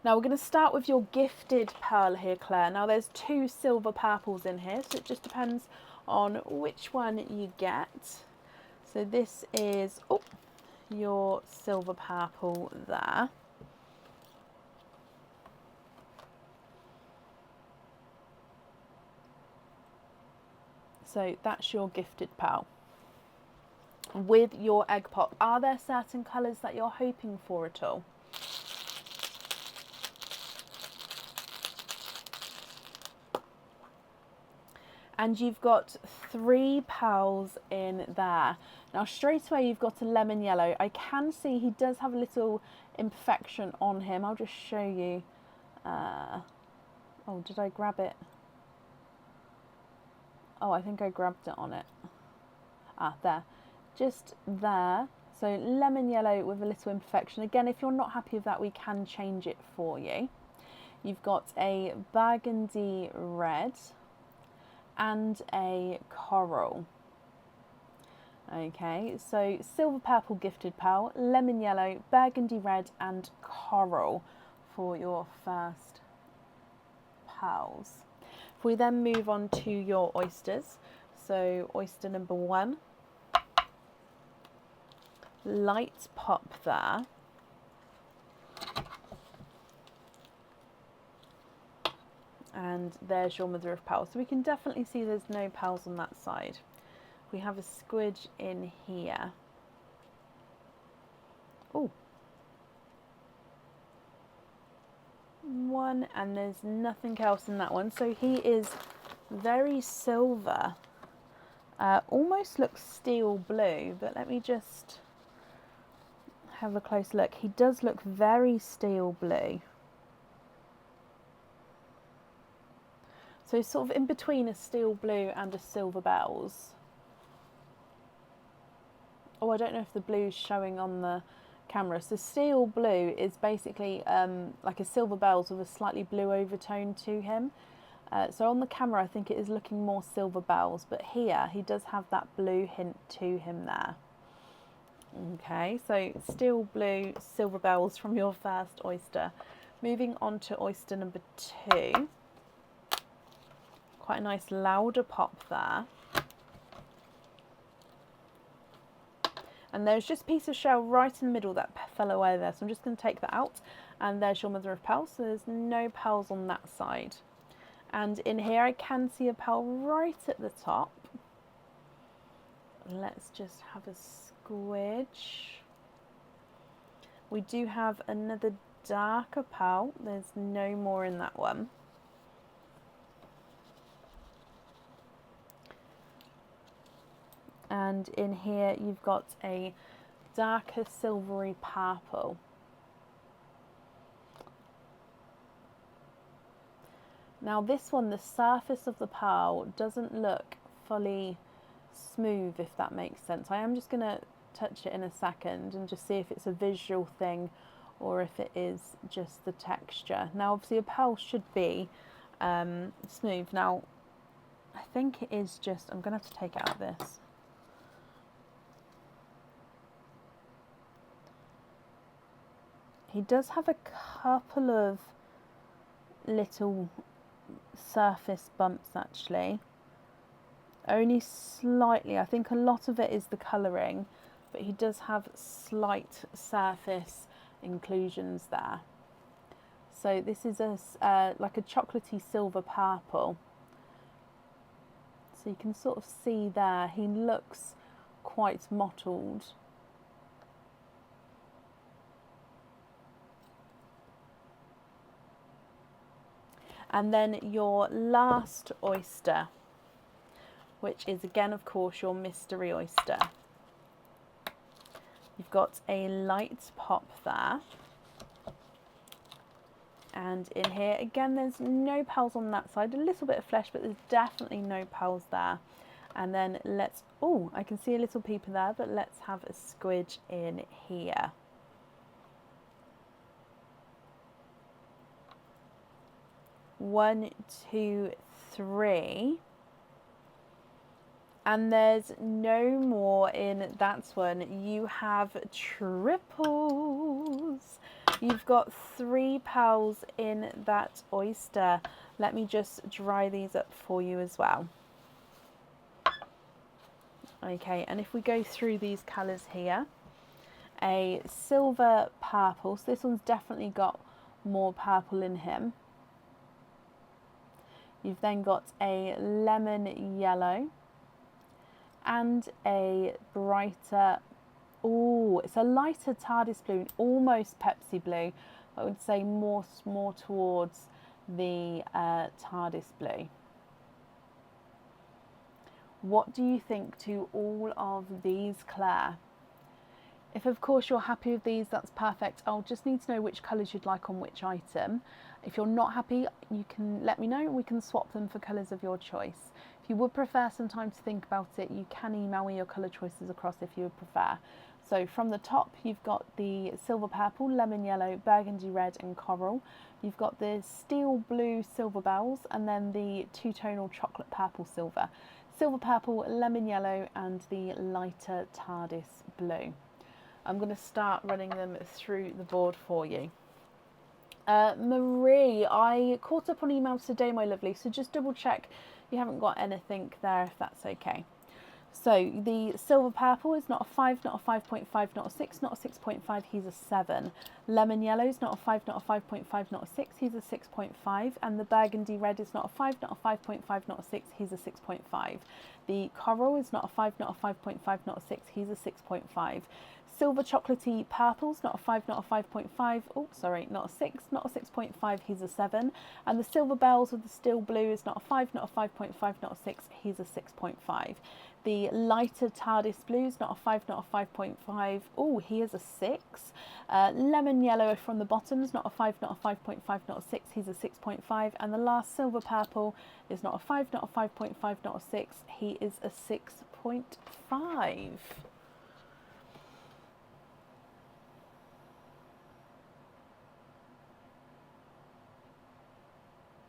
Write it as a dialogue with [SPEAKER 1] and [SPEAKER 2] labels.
[SPEAKER 1] Now we're going to start with your gifted pearl here, Claire. Now there's 2 silver purples in here, so it just depends on which one you get. So this is your silver purple there. So that's your gifted pearl. With your egg pop, are there certain colours that you're hoping for at all? And you've got 3 pearls in there. Now straight away you've got a lemon yellow. I can see he does have a little imperfection on him. I'll just show you. Oh, did I grab it? Oh, I think I grabbed it on it. There. Just there. So lemon yellow with a little imperfection. Again, if you're not happy with that, we can change it for you. You've got a burgundy red and a coral. Okay, so silver purple gifted pearl, lemon yellow, burgundy red and coral for your first pearls. If we then move on to your oysters, so oyster number 1, light pop there. And there's your mother of pearl. So we can definitely see there's no pearls on that side. We have a squidge in here. Oh, 1, and there's nothing else in that one. So he is very silver. Almost looks steel blue, but let me just have a close look. He does look very steel blue. So sort of in between a steel blue and a silver bells. Oh, I don't know if the blue's showing on the camera. So steel blue is basically like a silver bells with a slightly blue overtone to him. So on the camera I think it is looking more silver bells, but here he does have that blue hint to him there. Okay, so steel blue, silver bells from your first oyster. Moving on to oyster number 2. Quite a nice louder pop there. And there's just a piece of shell right in the middle that fell away there. So I'm just going to take that out. And there's your mother of pearls. So there's no pearls on that side. And in here I can see a pearl right at the top. Let's just have a squidge. We do have another darker pearl. There's no more in that one. And in here you've got a darker silvery purple. Now this one, the surface of the pearl doesn't look fully smooth, if that makes sense. I am just going to touch it in a second and just see if it's a visual thing or if it is just the texture. Now obviously a pearl should be smooth. Now I think it is just, I'm going to have to take it out of this. He does have a couple of little surface bumps actually. Only slightly. I think a lot of it is the colouring, but he does have slight surface inclusions there. So this is like a chocolatey silver purple. So you can sort of see there, he looks quite mottled. And then your last oyster, which is again, of course, your mystery oyster. You've got a light pop there. And in here, again, there's no pearls on that side. A little bit of flesh, but there's definitely no pearls there. And then let's, oh, I can see a little peeper there, but let's have a squidge in here. One, two, three. And there's no more in that one. You have triples. You've got 3 pearls in that oyster. Let me just dry these up for you as well. Okay, and if we go through these colours here, a silver purple, so this one's definitely got more purple in him. You've then got a lemon yellow and a brighter, oh, it's a lighter TARDIS blue, almost Pepsi blue. I would say more towards the TARDIS blue. What do you think to all of these, Claire? If of course you're happy with these, that's perfect. I'll just need to know which colours you'd like on which item. If you're not happy, you can let me know and we can swap them for colours of your choice. If you would prefer some time to think about it, you can email me your colour choices across if you would prefer. So from the top, you've got the silver purple, lemon yellow, burgundy red and coral. You've got the steel blue silver bells and then the two-tonal chocolate purple silver. Silver purple, lemon yellow and the lighter TARDIS blue. I'm going to start running them through the board for you. Marie, I caught up on emails today, my lovely, so just double check you haven't got anything there if that's okay. So the silver purple is not a 5, not a 5.5, not a 6, not a 6.5, he's a 7. Lemon yellow is not a 5, not a 5.5, not a 6, he's a 6.5. And the burgundy red is not a 5, not a 5.5, not a 6, he's a 6.5. The coral is not a 5, not a 5.5, not a 6, he's a 6.5. Silver chocolatey purple's not a 5, not a 5.5, oh sorry, not a 6, not a 6.5, he's a 7. And the silver bells with the steel blue is not a 5, not a 5.5, not a 6, he's a 6.5. The lighter TARDIS blue is not a 5, not a 5.5, oh he is a 6. Lemon yellow from the bottoms, not a 5, not a 5.5, not a 6, he's a 6.5. And the last silver purple is not a 5, not a 5.5, not a 6, he is a 6.5.